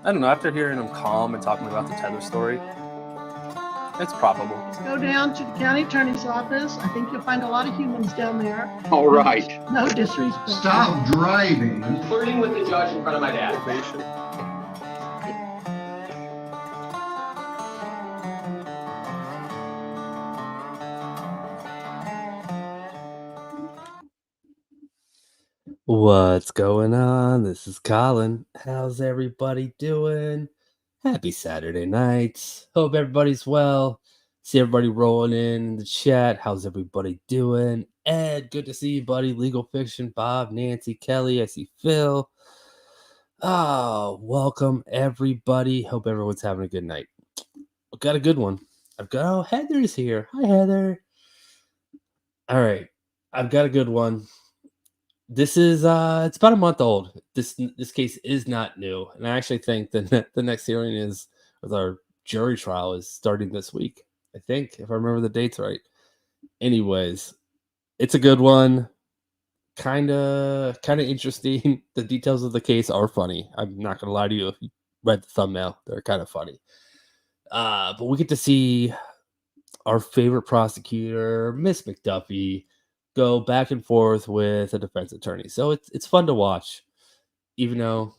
I don't know, after hearing him calm and talking about the tether story, it's probable. Go down to the county attorney's office. I think you'll find a lot of humans down there. All right. No disrespect. Stop driving. I'm flirting with the judge in front of my dad. Probation. What's going on? This is Colin. How's everybody doing? Happy Saturday night. Hope everybody's well. See everybody rolling in the chat. How's everybody doing? Ed, good to see you, buddy. Legal Fiction, Bob, Nancy, Kelly. I see Phil. Oh, welcome everybody. Hope everyone's having a good night. I've got a good one. Heather's here. Hi, Heather. All right. I've got a good one. This is it's about a month old. This case is not new, and I actually think the next hearing is with our jury trial is starting this week. I think, if I remember the dates right. Anyways, it's a good one. Kind of interesting. The details of the case are funny. I'm not gonna lie to you. If you read the thumbnail, they're kind of funny. But we get to see our favorite prosecutor, Miss McDuffie, go back and forth with a defense attorney. So it's fun to watch. Even though,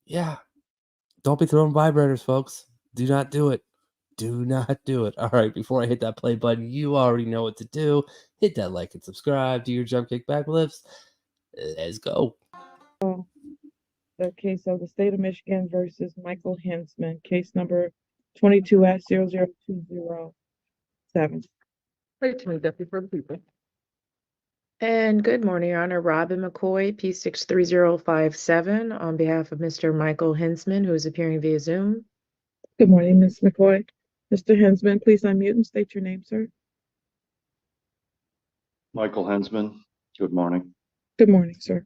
yeah, don't be throwing vibrators, folks. Do not do it. Do not do it. All right, before I hit that play button, you already know what to do. Hit that like and subscribe. Do your jump kick backflips. Let's go. The case of the state of Michigan versus Michael Hensman, case number 22-00207. Wait to me, Deputy, for the people. And good morning, Your Honor. Robin McCoy, P63057, on behalf of Mr. Michael Hensman, who is appearing via Zoom. Good morning, Ms. McCoy. Mr. Hensman, please unmute and state your name, sir. Michael Hensman, good morning. Good morning, sir.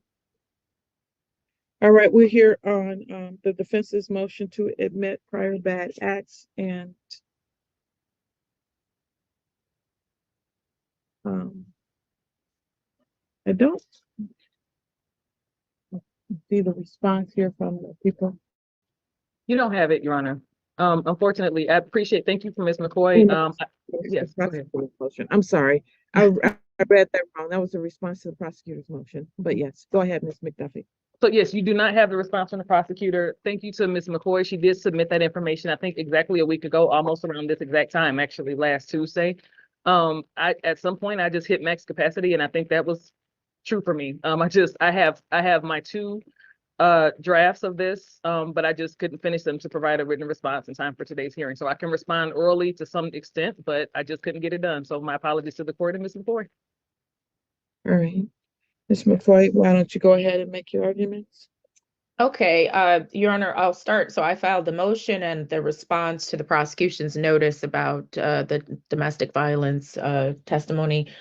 All right, we're here on the defense's motion to admit prior bad acts, and I don't see the response here from the people. You don't have it, Your Honor. Unfortunately, I appreciate, thank you for Ms. McCoy. Yes, go ahead. Motion. I'm sorry. I read that wrong. That was a response to the prosecutor's motion. But yes, go ahead, Ms. McDuffie. So yes, you do not have the response from the prosecutor. Thank you to Ms. McCoy. She did submit that information, I think exactly a week ago, almost around this exact time, actually last Tuesday. At some point I just hit max capacity, and I think that was true for me. I have my two drafts of this, but I just couldn't finish them to provide a written response in time for today's hearing. So I can respond orally to some extent, but I just couldn't get it done. So my apologies to the court and Ms. McCoy. All right. Ms. McCoy, why don't you go ahead and make your arguments? Okay, Your Honor, I'll start. So I filed the motion and the response to the prosecution's notice about the domestic violence testimony.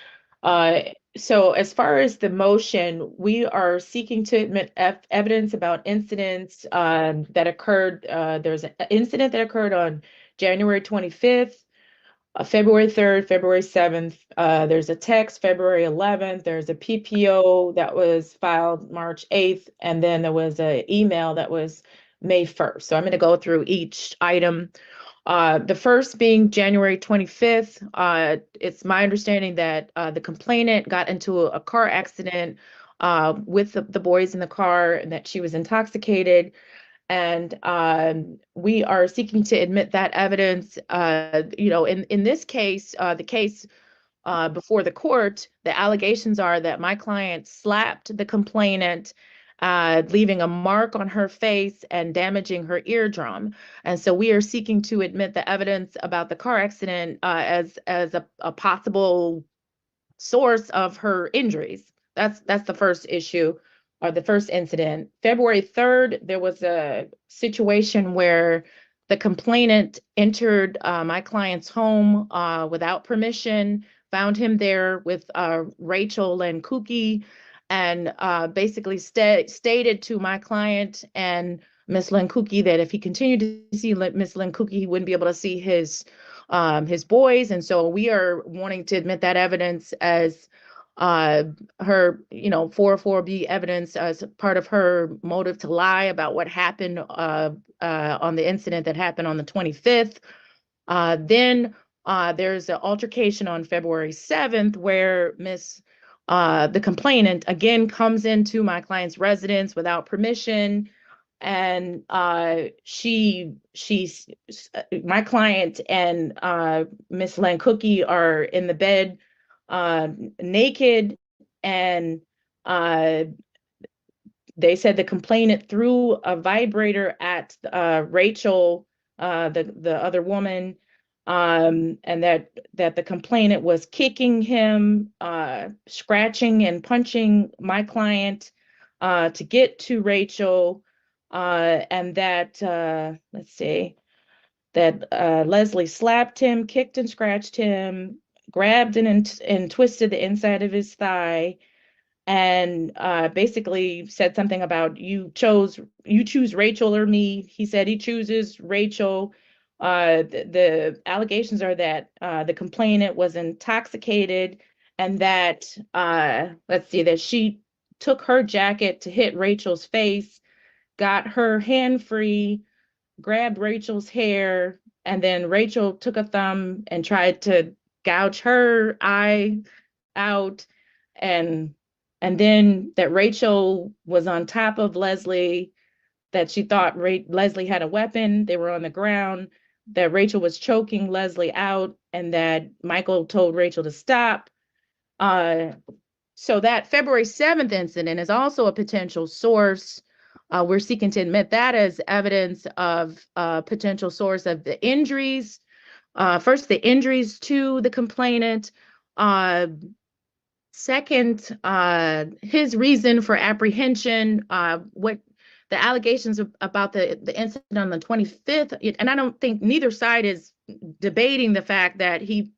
So as far as the motion, we are seeking to admit evidence about incidents that occurred. There's an incident that occurred on January 25th, February 3rd, February 7th. There's a text February 11th. There's a PPO that was filed March 8th. And then there was an email that was May 1st. So I'm going to go through each item. The first being January 25th. It's my understanding that the complainant got into a car accident with the boys in the car, and that she was intoxicated. And we are seeking to admit that evidence. In this case, the case before the court, the allegations are that my client slapped the complainant, leaving a mark on her face and damaging her eardrum. And so we are seeking to admit the evidence about the car accident as a possible source of her injuries. That's the first issue, or the first incident. February 3rd, there was a situation where the complainant entered my client's home without permission, found him there with Rachel and Cookie, and basically stated to my client and Miss Lynn Cookie that if he continued to see Miss Lynn Cookie, he wouldn't be able to see his boys. And so we are wanting to admit that evidence as her, 404B evidence as part of her motive to lie about what happened on the incident that happened on the 25th. Then there's an altercation on February 7th where the complainant again comes into my client's residence without permission. And my client and Miss Lancookie are in the bed naked, and they said the complainant threw a vibrator at Rachel, the other woman, and that the complainant was kicking him, scratching and punching my client to get to Rachel, and that that Leslie slapped him, kicked and scratched him, grabbed and twisted the inside of his thigh, and basically said something about you choose Rachel or me. He said he chooses Rachel. The allegations are that the complainant was intoxicated, and that that she took her jacket to hit Rachel's face, got her hand free, grabbed Rachel's hair, and then Rachel took a thumb and tried to gouge her eye out, and then that Rachel was on top of Leslie, that she thought Leslie had a weapon. They were on the ground, that Rachel was choking Leslie out, and that Michael told Rachel to stop. So that February 7th incident is also a potential source. We're seeking to admit that as evidence of a potential source of the injuries. First, the injuries to the complainant. Second, his reason for apprehension, what the allegations about the incident on the 25th, and I don't think neither side is debating the fact that he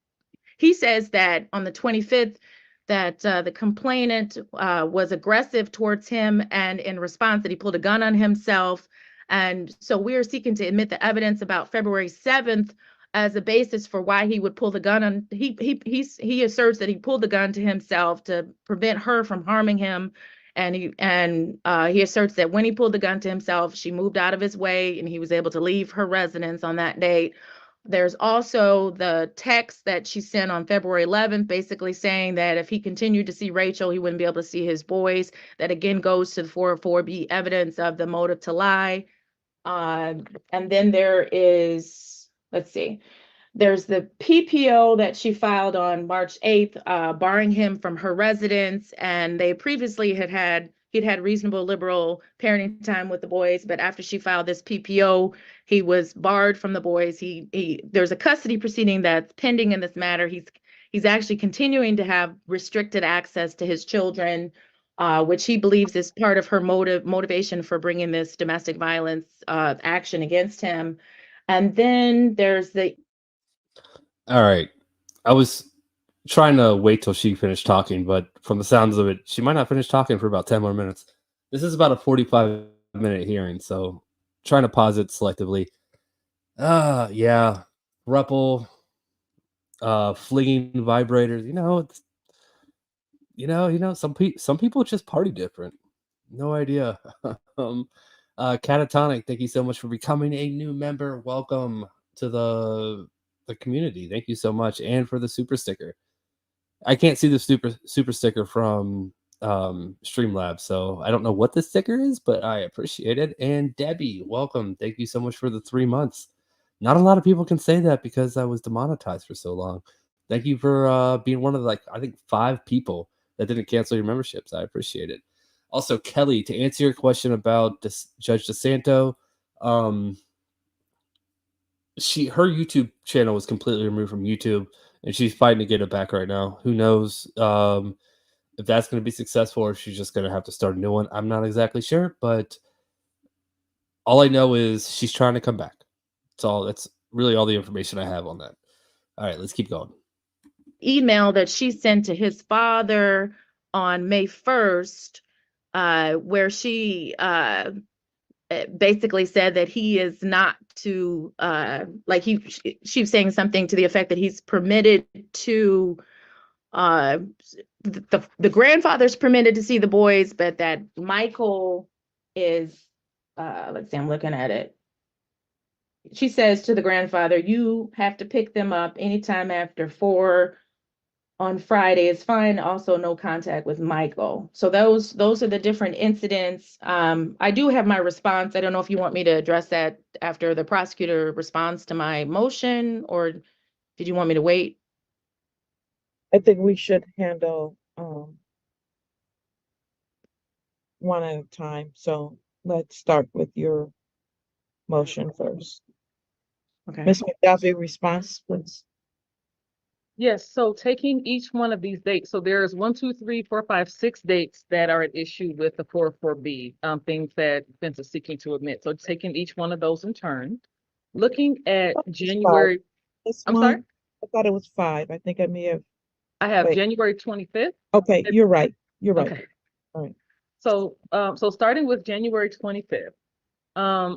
says that on the 25th that the complainant was aggressive towards him, and in response that he pulled a gun on himself. And so we are seeking to admit the evidence about February 7th as a basis for why he would pull the gun on. He asserts that he pulled the gun to himself to prevent her from harming him. And he asserts that when he pulled the gun to himself, she moved out of his way and he was able to leave her residence on that date. There's also the text that she sent on February 11th, basically saying that if he continued to see Rachel, he wouldn't be able to see his boys. That again goes to the 404B evidence of the motive to lie. And then there is, there's the PPO that she filed on March 8th, barring him from her residence. And they previously he'd had reasonable liberal parenting time with the boys, but after she filed this PPO, he was barred from the boys. There's a custody proceeding that's pending in this matter. He's actually continuing to have restricted access to his children, which he believes is part of her motivation for bringing this domestic violence action against him. And then there's All right. I was trying to wait till she finished talking, but from the sounds of it, she might not finish talking for about 10 more minutes. This is about a 45-minute hearing, so trying to pause it selectively. Yeah. Ruppel, flinging vibrators, some people just party different. No idea. Catatonic, thank you so much for becoming a new member. Welcome to the community. Thank you so much, and for the super sticker. I can't see the super sticker from Streamlabs, so I don't know what the sticker is, but I appreciate it. And Debbie, welcome. Thank you so much for the 3 months. Not a lot of people can say that because I was demonetized for so long. Thank you for being one of the, I think 5 people that didn't cancel your memberships. I appreciate it. Also, Kelly, to answer your question about Judge DeSanto, her YouTube channel was completely removed from YouTube, and she's fighting to get it back right now. Who knows if that's going to be successful, or if she's just going to have to start a new one. I'm not exactly sure, but all I know is she's trying to come back. That's really all the information I have on that. All right, let's keep going. Email that she sent to his father on May 1st, where she basically said that he is not to she was saying something to the effect that he's permitted to the grandfather's permitted to see the boys, but that Michael is, let's see, I'm looking at it. She says to the grandfather, you have to pick them up anytime after 4 on Friday is fine. Also, no contact with Michael. So those are the different incidents. I do have my response. I don't know if you want me to address that after the prosecutor responds to my motion, or did you want me to wait? I think we should handle one at a time. So let's start with your motion first. Okay. Ms. McDuffie, response, please. Yes, so taking each one of these dates, so there's 1, 2, 3, 4, 5, 6 dates that are at issue with the 404B, things that defense is seeking to admit. So taking each one of those in turn, looking at January, This I'm one, sorry, I thought it was 5. I think I may have. I have Wait. January 25th. Okay, you're right. You're right. Okay. All right. So, so starting with January 25th,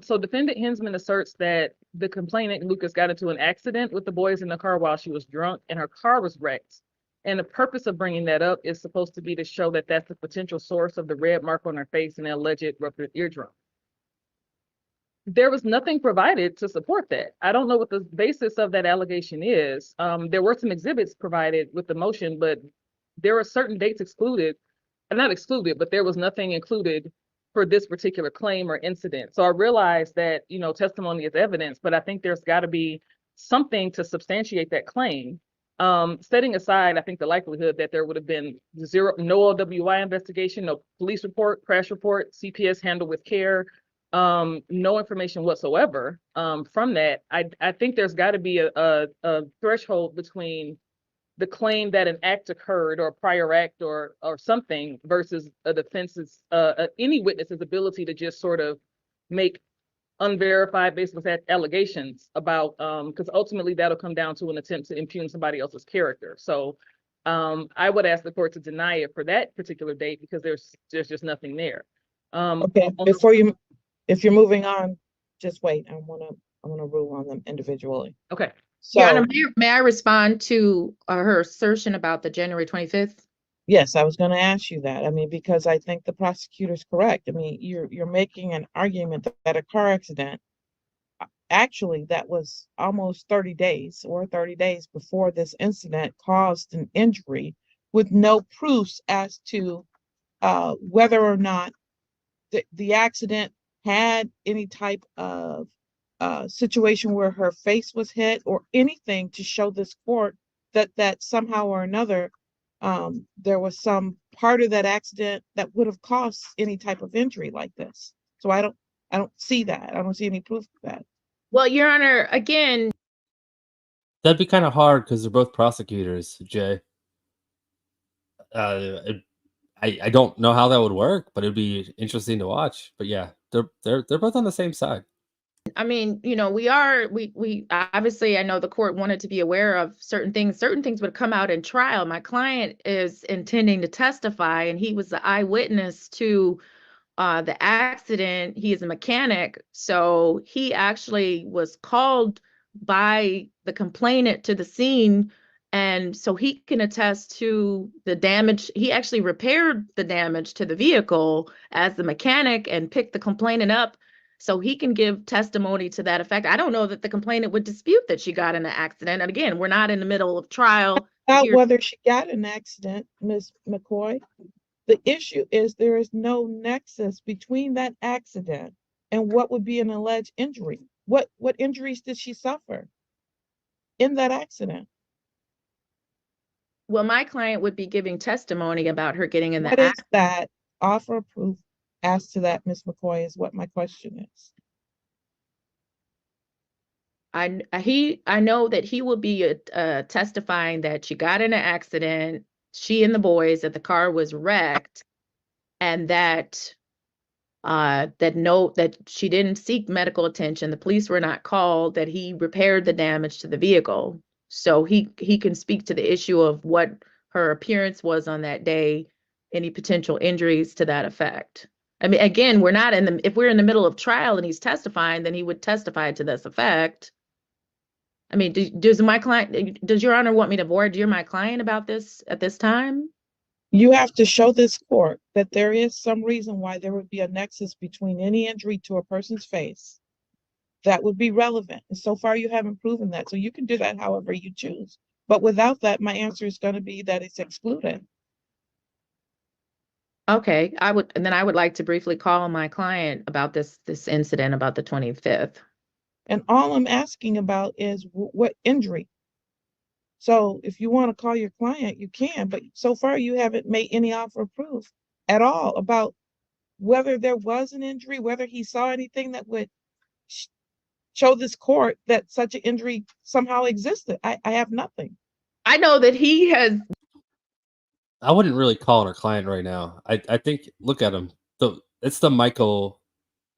so defendant Hensman asserts that the complainant Lucas got into an accident with the boys in the car while she was drunk and her car was wrecked. And the purpose of bringing that up is supposed to be to show that that's the potential source of the red mark on her face and the alleged ruptured eardrum. There was nothing provided to support that. I don't know what the basis of that allegation is. There were some exhibits provided with the motion, but there were certain dates excluded, not excluded, but there was nothing included for this particular claim or incident. So I realized that, you know, testimony is evidence, but I think there's got to be something to substantiate that claim. Setting aside, I think the likelihood that there would have been no OWI investigation, no police report, crash report, CPS handled with care, no information whatsoever from that. I think there's got to be a threshold between the claim that an act occurred or a prior act or something versus a defense's any witness's ability to just sort of make unverified baseless allegations about because ultimately that'll come down to an attempt to impugn somebody else's character. So I would ask the court to deny it for that particular date because there's just nothing there. Okay, before you, if you're moving on, just wait. I wanna rule on them individually. Okay. So Your Honor, may I respond to her assertion about the January 25th? yes, I was going to ask you that. I mean, because I think the prosecutor's correct. I mean, you're making an argument that a car accident, actually, that was almost 30 days before this incident caused an injury with no proofs as to whether or not the accident had any type of situation where her face was hit or anything to show this court that somehow or another there was some part of that accident that would have caused any type of injury like this. So I don't see that. I don't see any proof of that. Well, Your Honor, again, That'd be kind of hard because they're both prosecutors, Jay. I don't know how that would work, but it'd be interesting to watch. But yeah, they're both on the same side. I mean, you know, we obviously, I know the court wanted to be aware of certain things. Certain things would come out in trial. My client is intending to testify, and he was the eyewitness to the accident. He is a mechanic, so he actually was called by the complainant to the scene, and so he can attest to the damage. He actually repaired the damage to the vehicle as the mechanic and picked the complainant up, so he can give testimony to that effect. I don't know that the complainant would dispute that she got in an accident. And again, we're not in the middle of trial. About whether she got an accident, Ms. McCoy. The issue is there is no nexus between that accident and what would be an alleged injury. What injuries did she suffer in that accident? Well, my client would be giving testimony about her getting in the What is accident. that? Offer proof as to that, Ms. McCoy, is what my question is. I know that he will be testifying that she got in an accident, she and the boys, that the car was wrecked, and that that she didn't seek medical attention. The police were not called, that he repaired the damage to the vehicle. So he can speak to the issue of what her appearance was on that day, any potential injuries to that effect. I mean, again, if we're in the middle of trial and he's testifying, then he would testify to this effect. I mean, does Your Honor want me to voir dire my client about this at this time? You have to show this court that there is some reason why there would be a nexus between any injury to a person's face that would be relevant. And so far, you haven't proven that. So you can do that however you choose. But without that, my answer is going to be that it's excluded. Okay, I would like to briefly call my client about this incident about the 25th. And all I'm asking about is what injury. So if you want to call your client, you can. But so far, you haven't made any offer of proof at all about whether there was an injury, whether he saw anything that would show this court that such an injury somehow existed. I have nothing. I know that he has. I wouldn't really call on our client right now. I think look at him. It's the Michael.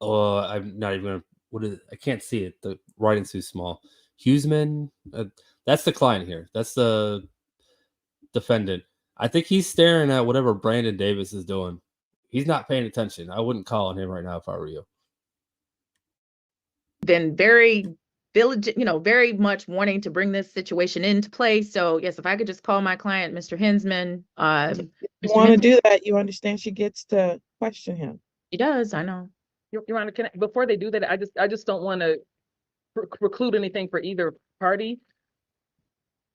I'm not even gonna. What is it? I can't see it. The writing's too small. Huseman. That's the client here. That's the defendant. I think he's staring at whatever Brandon Davis is doing. He's not paying attention. I wouldn't call on him right now if I were you. Been very diligent, very much wanting to bring this situation into place. So yes, if I could just call my client, Mr. Hinsman. You want to do that, you understand she gets to question him. He does, I know. Your Honor, before they do that, I just don't want to preclude anything for either party.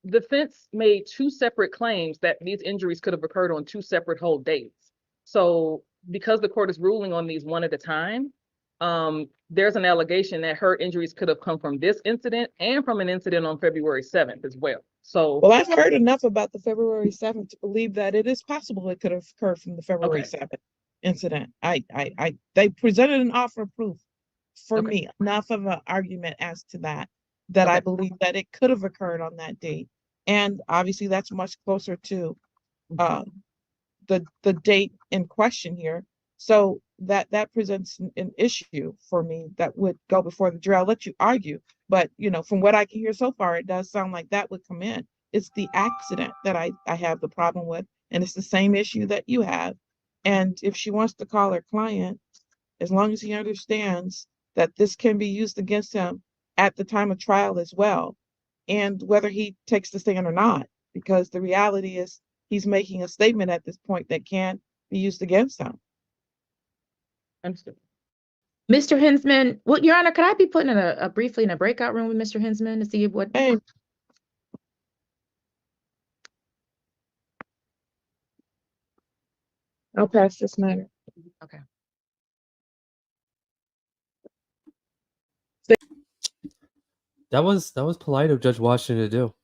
Defense made two separate claims that these injuries could have occurred on two separate hold dates. So because the court is ruling on these one at a time, there's an allegation that her injuries could have come from this incident and from an incident on February 7th as well. So, well, I've heard enough about the February 7th to believe that it is possible it could have occurred from the February 7th incident. They presented an offer of proof for me, enough of an argument as to that I believe that it could have occurred on that date. And obviously that's much closer to the date in question here. So that presents an issue for me that would go before the jury. I'll let you argue, but from what I can hear so far, it does sound like that would come in. It's the accident that I have the problem with, and it's the same issue that you have. And if she wants to call her client, as long as he understands that this can be used against him at the time of trial as well, and whether he takes the stand or not, because the reality is he's making a statement at this point that can be used against him. Understood. Mr. Hinsman, well, Your Honor, could I be put in briefly in a breakout room with Mr. Hinsman to see what? Hey. I'll pass this matter. Okay. That was polite of Judge Washington to do,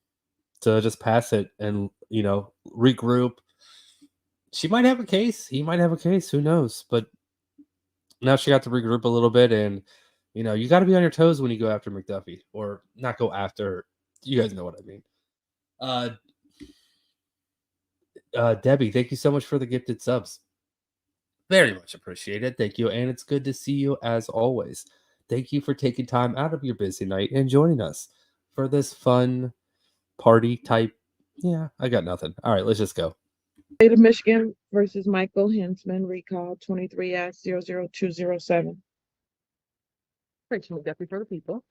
to just pass it and regroup. She might have a case. He might have a case. Who knows? But now she got to regroup a little bit, and you got to be on your toes when you go after McDuffie, or not go after. You guys know what I mean. Debbie, thank you so much for the gifted subs. Very much appreciated. Thank you, and it's good to see you as always. Thank you for taking time out of your busy night and joining us for this fun party type. Yeah, I got nothing. All right, let's just go. State of Michigan versus Michael Hinsman, recall 23-00207. Rachel McDuffie for the people.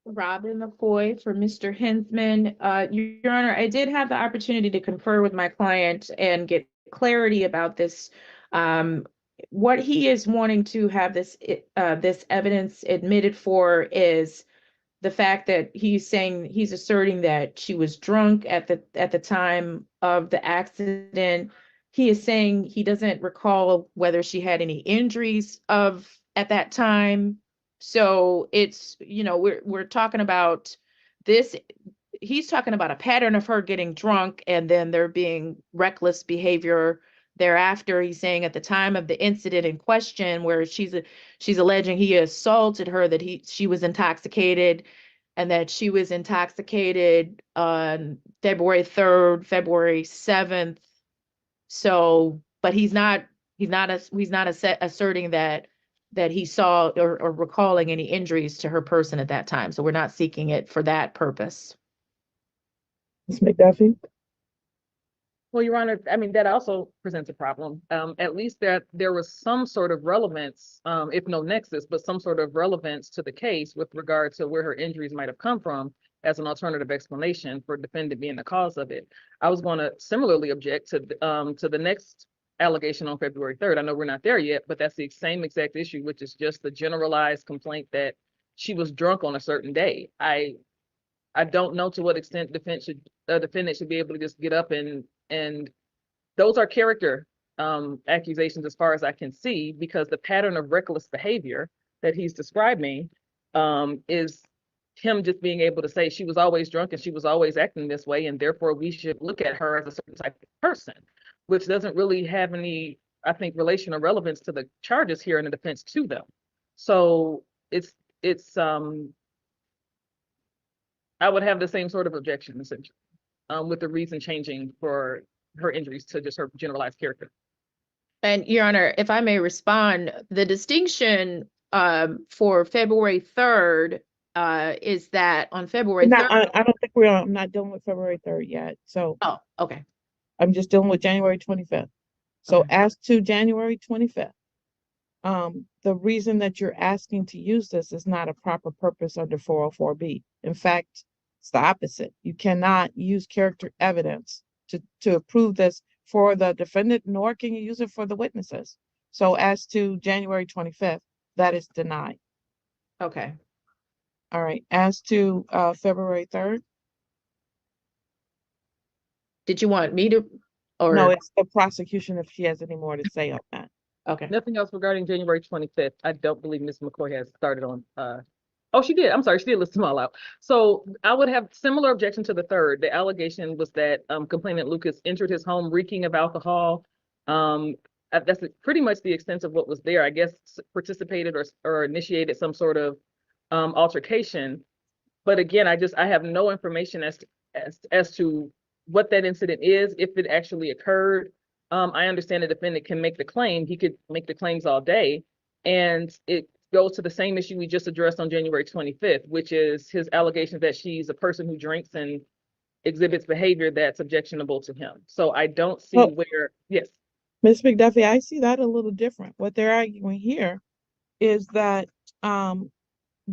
Robin McCoy for Mr. Hinsman. Your Honor, I did have the opportunity to confer with my client and get clarity about this. What he is wanting to have this evidence admitted for is the fact that he's asserting that she was drunk at the time of the accident. He is saying he doesn't recall whether she had any injuries at that time. So it's, we're talking about this. He's talking about a pattern of her getting drunk and then there being reckless behavior thereafter. He's saying at the time of the incident in question, where she's alleging he assaulted her, that she was intoxicated, and that she was intoxicated on February 3rd, February 7th. So, but he's not asserting that he saw or recalling any injuries to her person at that time. So we're not seeking it for that purpose. Ms. McDuffie? Well, Your Honor, I mean, that also presents a problem. At least that there was some sort of relevance, if no nexus, but some sort of relevance to the case with regard to where her injuries might have come from as an alternative explanation for defendant being the cause of it. I was going to similarly object to the next allegation on February 3rd. I know we're not there yet, but that's the same exact issue, which is just the generalized complaint that she was drunk on a certain day. I don't know to what extent defendant should be able to just get up and those are character accusations as far as I can see, because the pattern of reckless behavior that he's describing is him just being able to say she was always drunk and she was always acting this way, and therefore we should look at her as a certain type of person, which doesn't really have any, I think, relation or relevance to the charges here in the defense to them. So it's I would have the same sort of objection essentially, with the reason changing for her injuries to just her generalized character. And Your Honor, if I may respond, the distinction for February 3rd is that on February 3rd. I don't think I'm not dealing with February 3rd yet. So Oh, okay. I'm just dealing with January 25th. So Okay. as to January 25th, the reason that you're asking to use this is not a proper purpose under 404B. In fact, it's the opposite. You cannot use character evidence to prove this for the defendant, nor can you use it for the witnesses. So as to January 25th, that is denied. Okay. All right. As to February 3rd. Did you want me to, or? No, it's the prosecution if she has any more to say on that. Okay. Nothing else regarding January 25th. I don't believe Ms. McCoy has started on, oh, she did. I'm sorry, she did list them all out. So I would have similar objection to the third. The allegation was that complainant Lucas entered his home reeking of alcohol. That's pretty much the extent of what was there. I guess participated or initiated some sort of altercation. But again, I have no information as to what that incident is, if it actually occurred. I understand the defendant can make the claim. He could make the claims all day. And it goes to the same issue we just addressed on January 25th, which is his allegation that she's a person who drinks and exhibits behavior that's objectionable to him. So I don't see where, yes. Ms. McDuffie, I see that a little different. What they're arguing here is that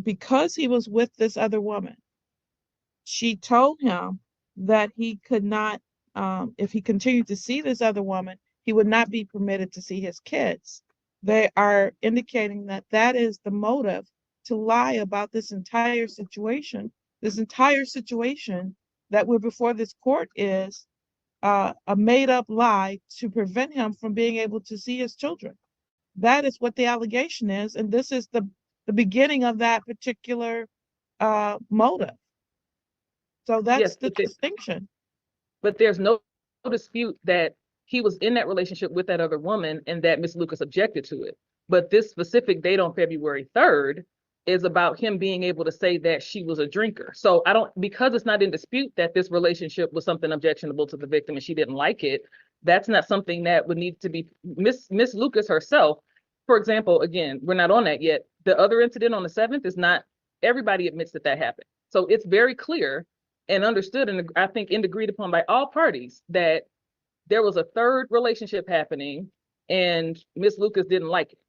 because he was with this other woman, she told him that he could not, if he continued to see this other woman, he would not be permitted to see his kids. They are indicating that that is the motive to lie about this entire situation. This entire situation that we're before this court is a made-up lie to prevent him from being able to see his children. That is what the allegation is, and this is the beginning of that particular motive. So that's Yes, the distinction. But there's no dispute that he was in that relationship with that other woman and that Ms. Lucas objected to it. But this specific date on February 3rd is about him being able to say that she was a drinker. So because it's not in dispute that this relationship was something objectionable to the victim and she didn't like it, that's not something that would need to be Miss Lucas herself. For example, again, we're not on that yet. The other incident on the 7th is not, everybody admits that happened. So it's very clear and understood, and I think and agreed upon by all parties, that there was a third relationship happening and Miss Lucas didn't like it.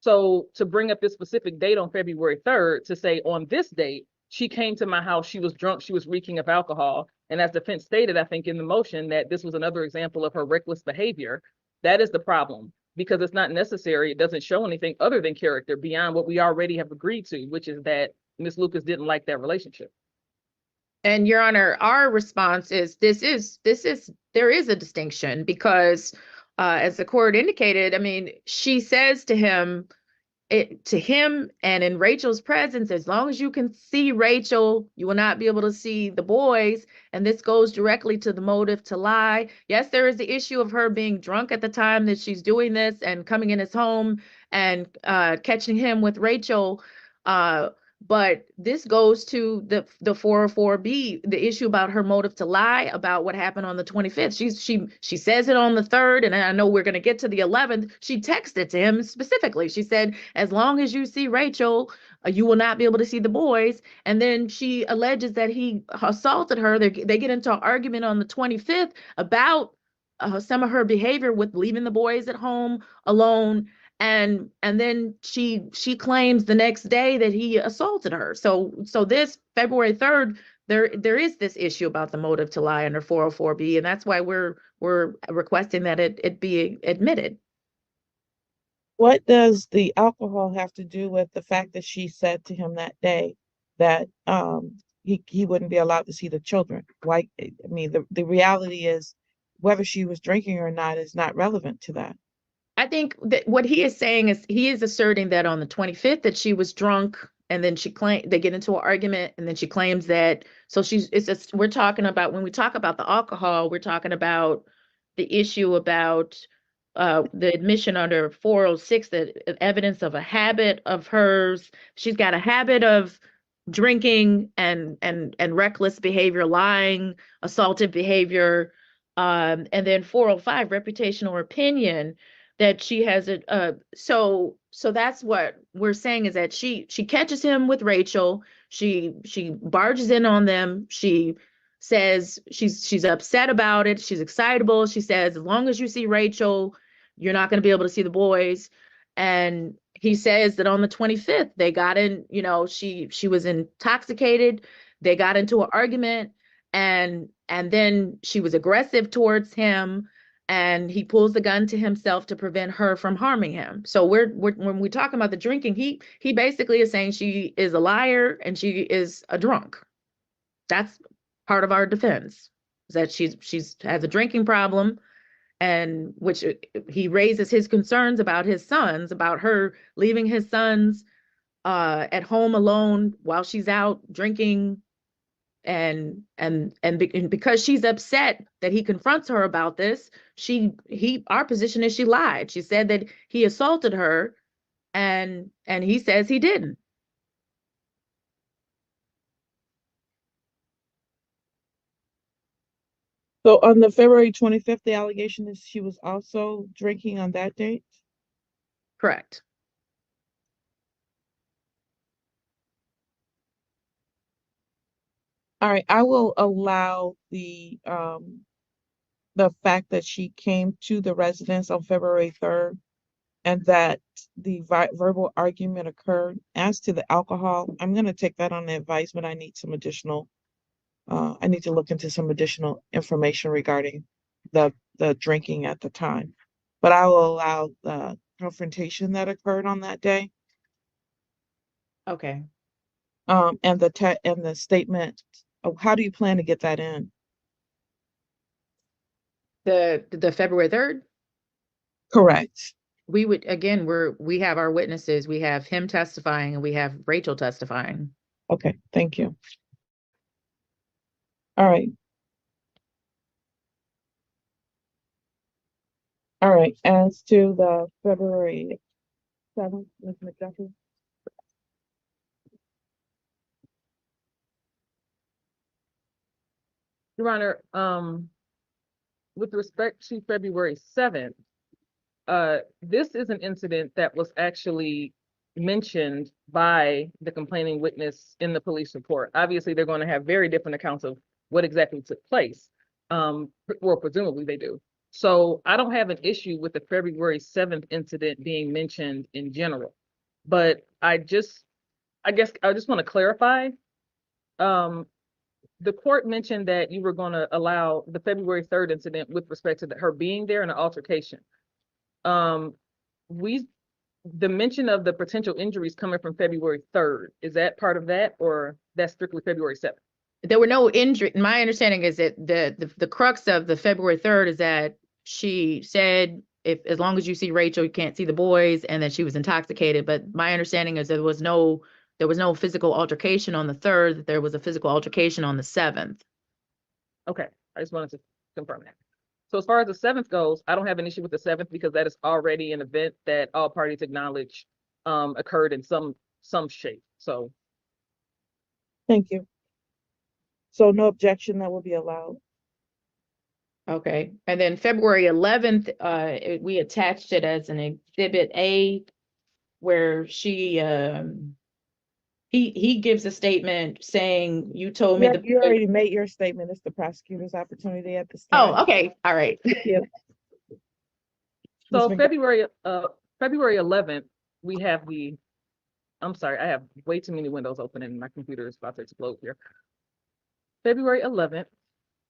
So to bring up this specific date on February 3rd to say on this date, she came to my house, she was drunk, she was reeking of alcohol. And as defense stated, I think in the motion, that this was another example of her reckless behavior. That is the problem, because it's not necessary. It doesn't show anything other than character beyond what we already have agreed to, which is that Miss Lucas didn't like that relationship. And Your Honor, our response is there is a distinction because as the court indicated, I mean, she says to him and in Rachel's presence, as long as you can see Rachel, you will not be able to see the boys. And this goes directly to the motive to lie. Yes, there is the issue of her being drunk at the time that she's doing this and coming in his home and catching him with Rachel. But this goes to the 404B, the issue about her motive to lie about what happened on the 25th. She says it on the 3rd, and I know we're going to get to the 11th. She texted to him specifically. She said, as long as you see Rachel, you will not be able to see the boys. And then she alleges that he assaulted her. They get into an argument on the 25th about some of her behavior with leaving the boys at home alone, and then she claims the next day that he assaulted her. So this February 3rd, there is this issue about the motive to lie under 404B, and that's why we're requesting that it be admitted. What does the alcohol have to do with the fact that she said to him that day that he wouldn't be allowed to see the children? Why? I mean, the reality is whether she was drinking or not is not relevant to that. I think that what he is saying is he is asserting that on the 25th that she was drunk, and then they get into an argument, and then she claims that, so we're talking about, when we talk about the alcohol, we're talking about the issue about the admission under 406, that evidence of a habit of hers. She's got a habit of drinking and reckless behavior, lying, assaultive behavior, and then 405, reputational opinion, that she has so that's what we're saying, is that she catches him with Rachel. She barges in on them. She says she's upset about it. She's excitable. She says, as long as you see Rachel, you're not going to be able to see the boys. And he says that on the 25th, they got in, she was intoxicated. They got into an argument, and then she was aggressive towards him, and he pulls the gun to himself to prevent her from harming him. So when we talk about the drinking, he basically is saying she is a liar and she is a drunk. That's part of our defense, is that she's has a drinking problem, and which he raises his concerns about his sons, about her leaving his sons at home alone while she's out drinking, and because she's upset that he confronts her about this, our position is she lied. She said that he assaulted her, and he says he didn't. So on the February 25th, the allegation is she was also drinking on that date? Correct. All right, I will allow the fact that she came to the residence on February 3rd and that the verbal argument occurred. As to the alcohol, I'm going to take that on the advisement. I need some additional, I need to look into some additional information regarding the drinking at the time. But I will allow the confrontation that occurred on that day. Okay. And the statement. How do you plan to get that in? The February 3rd? Correct. We would, again, we have our witnesses. We have him testifying and we have Rachel testifying. Okay, thank you. All right. All right, as to the February 7th, Ms. McDuffie. Your Honor, with respect to February 7th, this is an incident that was actually mentioned by the complaining witness in the police report. Obviously, they're going to have very different accounts of what exactly took place. Or presumably they do. So I don't have an issue with the February 7th incident being mentioned in general, but I guess I just want to clarify. The court mentioned that you were going to allow the February 3rd incident with respect to her being there in an altercation. The mention of the potential injuries coming from February 3rd, is that part of that, or that's strictly February 7th? There were no injury. My understanding is that the crux of the February 3rd is that she said, as long as you see Rachel, you can't see the boys, and that she was intoxicated. But my understanding is there was no physical altercation on the 3rd, that there was a physical altercation on the 7th. Okay, I just wanted to confirm that. So as far as the 7th goes, I don't have an issue with the 7th because that is already an event that all parties acknowledge occurred in some shape. So Thank you. So no objection, that will be allowed. Okay, and then February 11th, we attached it as an exhibit A, where she He gives a statement saying, you told me Yeah, the. you already made your statement. It's the prosecutor's opportunity at this time. Oh, okay, all right. Yeah. So Ms. McDuffie. February 11th, we have I'm sorry, I have way too many windows open and my computer is about to explode here. February 11th, let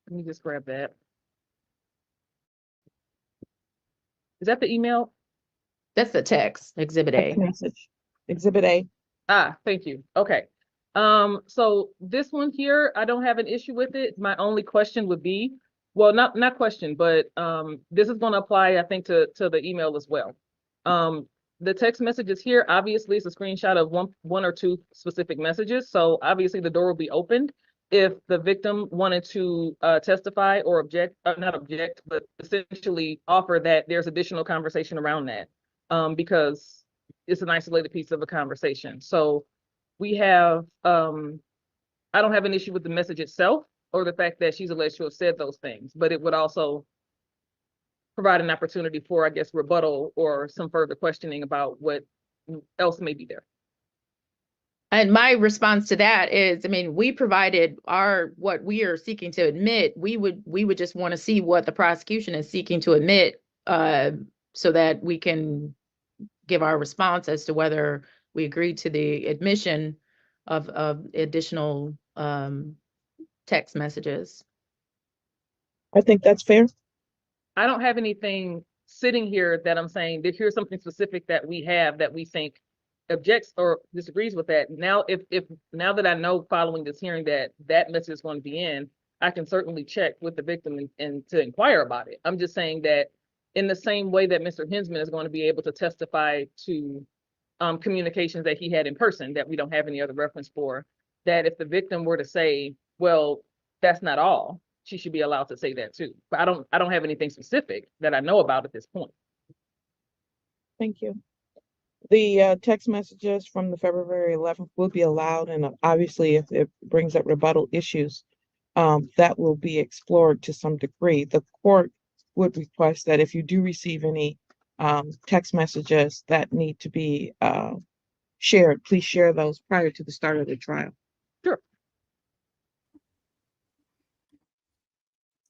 me just grab that. Is that the email? That's the text, Exhibit A. Message. Exhibit A. Ah, thank you. Okay. So this one here, I don't have an issue with it. My only question would be, well, not question, but this is going to apply, I think, to the email as well. The text messages here, obviously, it's a screenshot of one or two specific messages. So obviously, the door will be opened if the victim wanted to testify or object, not object, but essentially offer that there's additional conversation around that, because it's an isolated piece of a conversation. So we have, I don't have an issue with the message itself or the fact that she's alleged to have said those things, but it would also provide an opportunity for, I guess, rebuttal or some further questioning about what else may be there. And my response to that is, I mean, we provided what we are seeking to admit. We would just want to see what the prosecution is seeking to admit, so that we can give our response as to whether we agree to the admission of additional text messages. I think that's fair. I don't have anything sitting here that I'm saying that here's something specific that we have that we think objects or disagrees with that. Now, if now that I know following this hearing that message is going to be in, I can certainly check with the victim and to inquire about it. I'm just saying that in the same way that Mr. Hensman is going to be able to testify to communications that he had in person that we don't have any other reference for, that if the victim were to say, well, that's not all, she should be allowed to say that too. But I don't have anything specific that I know about at this point. Thank you. The text messages from the February 11th will be allowed, and obviously if it brings up rebuttal issues, that will be explored to some degree. The court would request that if you do receive any text messages that need to be shared, please share those prior to the start of the trial. Sure.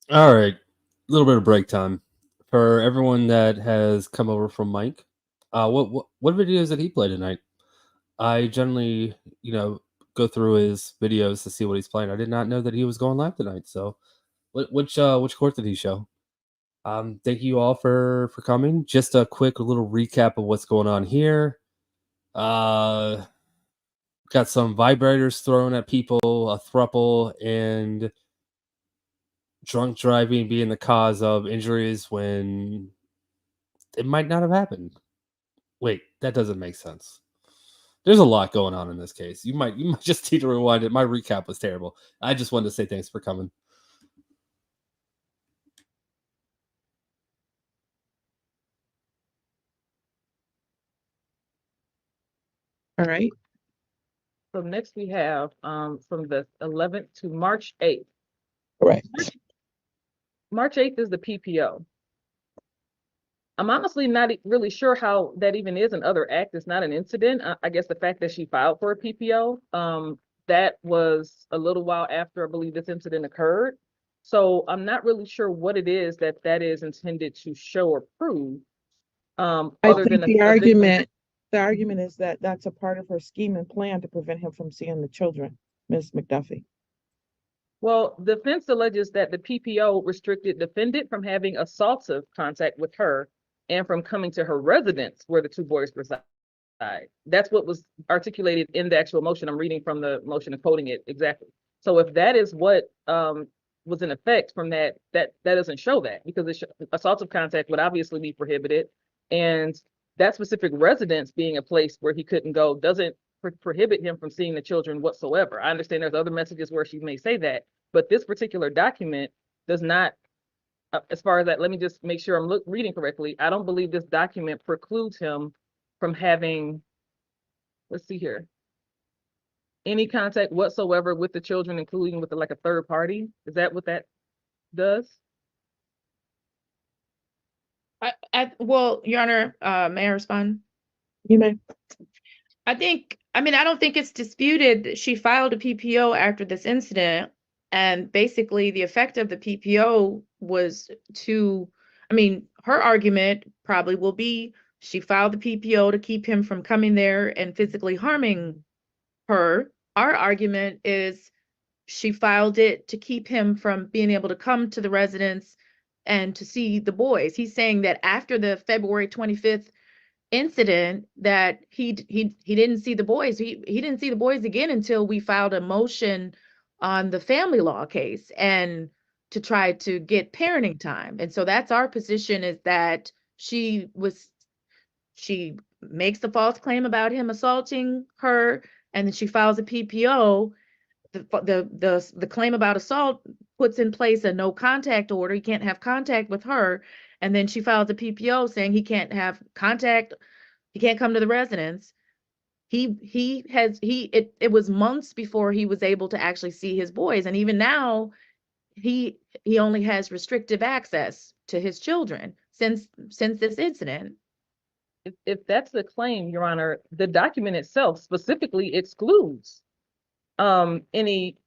All right, a little bit of break time for everyone that has come over from Mike. What videos did he play tonight? I generally, go through his videos to see what he's playing. I did not know that he was going live tonight. So, which court did he show? Thank you all for coming. Just a quick little recap of what's going on here. Got some vibrators thrown at people, a throuple, and drunk driving being the cause of injuries when it might not have happened. Wait, that doesn't make sense. There's a lot going on in this case. You might just need to rewind it. My recap was terrible. I just wanted to say thanks for coming. All right. So next we have from the 11th to March 8th. Correct. March 8th is the PPO. I'm honestly not really sure how that even is an other act. It's not an incident. I guess the fact that she filed for a PPO, that was a little while after I believe this incident occurred. So I'm not really sure what it is that is intended to show or prove. Other than the argument is that that's a part of her scheme and plan to prevent him from seeing the children, Ms. McDuffie. Well, the defense alleges that the PPO restricted defendant from having assaultive contact with her and from coming to her residence where the two boys reside. That's what was articulated in the actual motion. I'm reading from the motion and quoting it exactly. So if that is what was in effect from that doesn't show that, because assaultive contact would obviously be prohibited, and that specific residence being a place where he couldn't go doesn't prohibit him from seeing the children whatsoever. I understand there's other messages where she may say that, but this particular document does not, as far as that, let me just make sure I'm reading correctly. I don't believe this document precludes him from having, let's see here, any contact whatsoever with the children, including with like a third party. Is that what that does? Well, Your Honor, may I respond? You may. I think I mean, I don't think it's disputed. She filed a PPO after this incident, and basically the effect of the PPO was to, I mean, her argument probably will be she filed the PPO to keep him from coming there and physically harming her. Our argument is she filed it to keep him from being able to come to the residence and to see the boys. He's saying that after the February 25th incident that he didn't see the boys. He didn't see the boys again until we filed a motion on the family law case and to try to get parenting time. And so that's our position, is that she makes the false claim about him assaulting her, and then she files a PPO. The claim about assault puts in place a no contact order. He can't have contact with her. And then she files a PPO saying he can't have contact. He can't come to the residence. It was months before he was able to actually see his boys. And even now, he only has restrictive access to his children since this incident. If that's the claim, Your Honor, the document itself specifically excludes any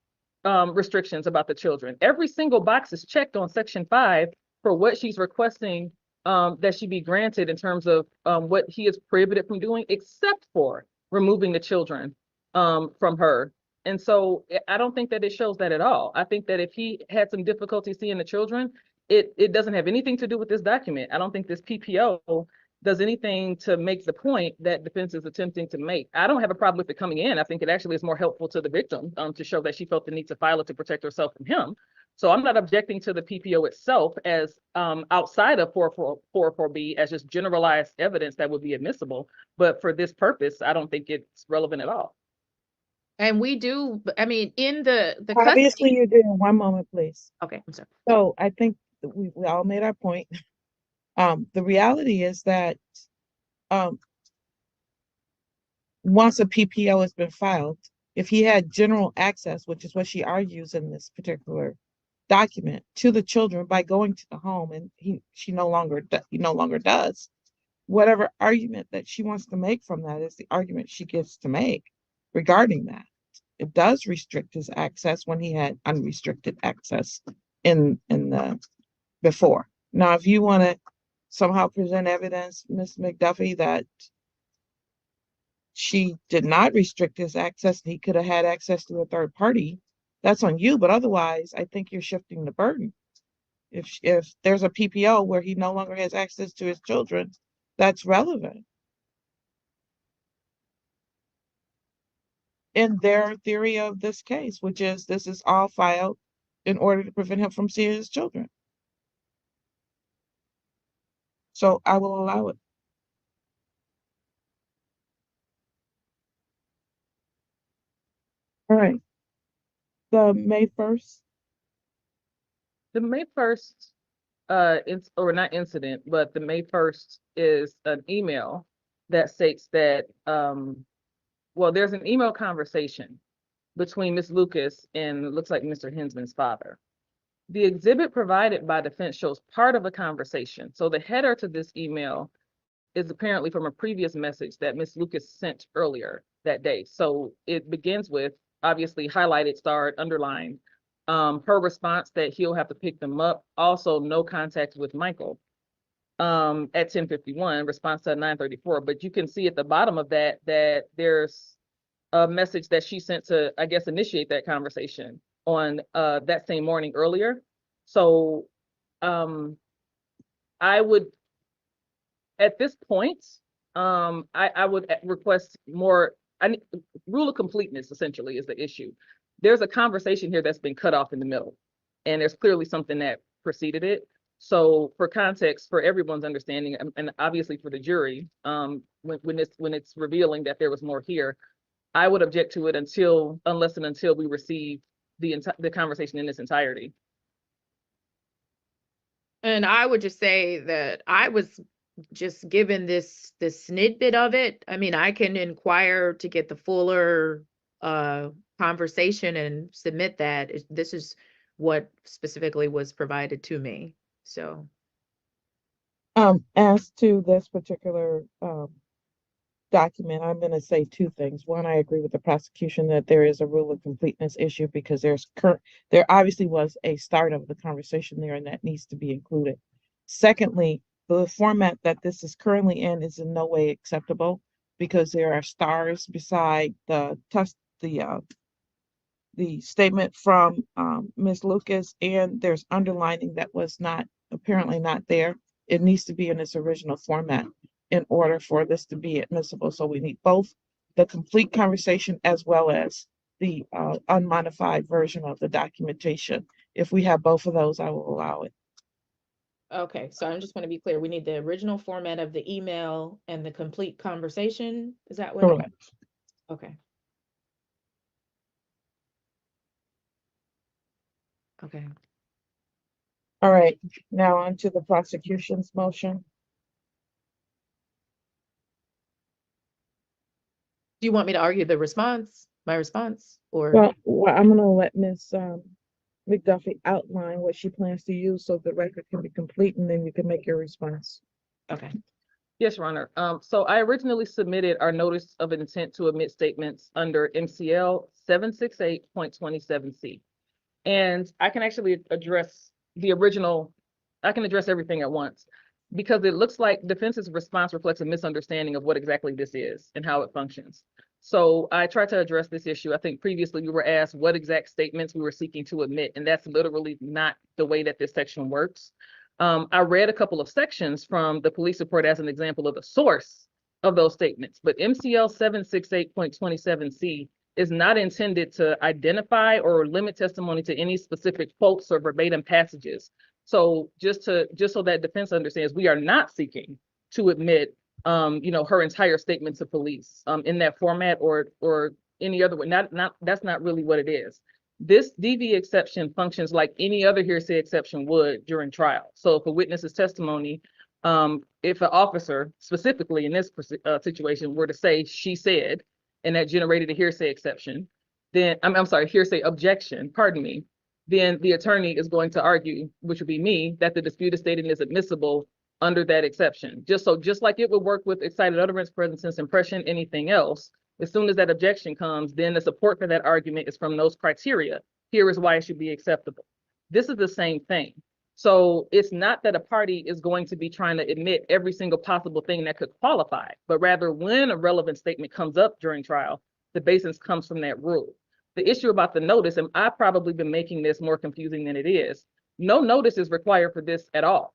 restrictions about the children. Every single box is checked on Section 5 for what she's requesting that she be granted in terms of what he is prohibited from doing, except for removing the children from her. And so I don't think that it shows that at all. I think that if he had some difficulty seeing the children, it doesn't have anything to do with this document. I don't think this PPO does anything to make the point that defense is attempting to make. I don't have a problem with it coming in. I think it actually is more helpful to the victim to show that she felt the need to file it to protect herself from him. So I'm not objecting to the PPO itself as outside of 444B as just generalized evidence that would be admissible. But for this purpose, I don't think it's relevant at all. And we do, I mean, in the Obviously, custody. you do. One moment, please. Okay, I'm sorry. So I think that we all made our point. The reality is that once a PPO has been filed, if he had general access, which is what she argues in this particular document, to the children by going to the home, and he no longer does, whatever argument that she wants to make from that is the argument she gets to make regarding that. It does restrict his access when he had unrestricted access in the before. Now, if you want to somehow present evidence, Ms. McDuffie, that she did not restrict his access and he could have had access to a third party, that's on you. But otherwise, I think you're shifting the burden. If there's a PPO where he no longer has access to his children, that's relevant in their theory of this case, which is this is all filed in order to prevent him from seeing his children. So I will allow it. All right. The May 1st. The May 1st, or not incident, but the May 1st is an email that states that, well, there's an email conversation between Ms. Lucas and it looks like Mr. Hensman's father. The exhibit provided by defense shows part of a conversation. So the header to this email is apparently from a previous message that Ms. Lucas sent earlier that day. So it begins with, obviously highlighted, starred, underlined, her response that he'll have to pick them up. Also, no contact with Michael at 10:51, response to 9:34. But you can see at the bottom of that there's a message that she sent to, I guess, initiate that conversation on that same morning earlier. So I would, at this point, I would request more. Rule of completeness essentially is the issue. There's a conversation here that's been cut off in the middle, and there's clearly something that preceded it. So for context, for everyone's understanding, and obviously for the jury, when it's revealing that there was more here, I would object to it unless and until we receive the conversation in its entirety. And I would just say that I was just given this snippet of it. I mean, I can inquire to get the fuller conversation and submit that. This is what specifically was provided to me. So As to this particular document, I'm going to say two things. One, I agree with the prosecution that there is a rule of completeness issue because there obviously was a start of the conversation there, and that needs to be included. Secondly, the format that this is currently in is in no way acceptable because there are stars beside the statement from Ms. Lucas, and there's underlining that was apparently not there. It needs to be in its original format in order for this to be admissible. So we need both the complete conversation as well as the unmodified version of the documentation. If we have both of those, I will allow it. Okay, so I'm just going to be clear. We need the original format of the email and the complete conversation. Is that what? Correct. Okay. Okay. All right, now on to the prosecution's motion. Do you want me to argue the response, my response, or? Well, I'm gonna let Ms. McDuffie outline what she plans to use so the record can be complete, and then you can make your response. Okay. Yes, Your Honor. So I originally submitted our notice of intent to omit statements under MCL 768.27C. And I can actually address I can address everything at once because it looks like defense's response reflects a misunderstanding of what exactly this is and how it functions. So I tried to address this issue. I think previously we were asked what exact statements we were seeking to omit, and that's literally not the way that this section works. I read a couple of sections from the police report as an example of the source of those statements, but MCL 768.27C is not intended to identify or limit testimony to any specific quotes or verbatim passages. So just so that defense understands, we are not seeking to admit her entire statement to police in that format or any other way. That's not really what it is. This DV exception functions like any other hearsay exception would during trial. So if a witness's testimony, if an officer specifically in this situation were to say she said, and that generated a hearsay exception, then I'm sorry, hearsay objection, pardon me, then the attorney is going to argue, which would be me, that the disputed statement is admissible under that exception. Just like it would work with excited utterance, present sense, impression, anything else, as soon as that objection comes, then the support for that argument is from those criteria. Here is why it should be acceptable. This is the same thing. So it's not that a party is going to be trying to admit every single possible thing that could qualify, but rather when a relevant statement comes up during trial, the basis comes from that rule. The issue about the notice, and I've probably been making this more confusing than it is, no notice is required for this at all.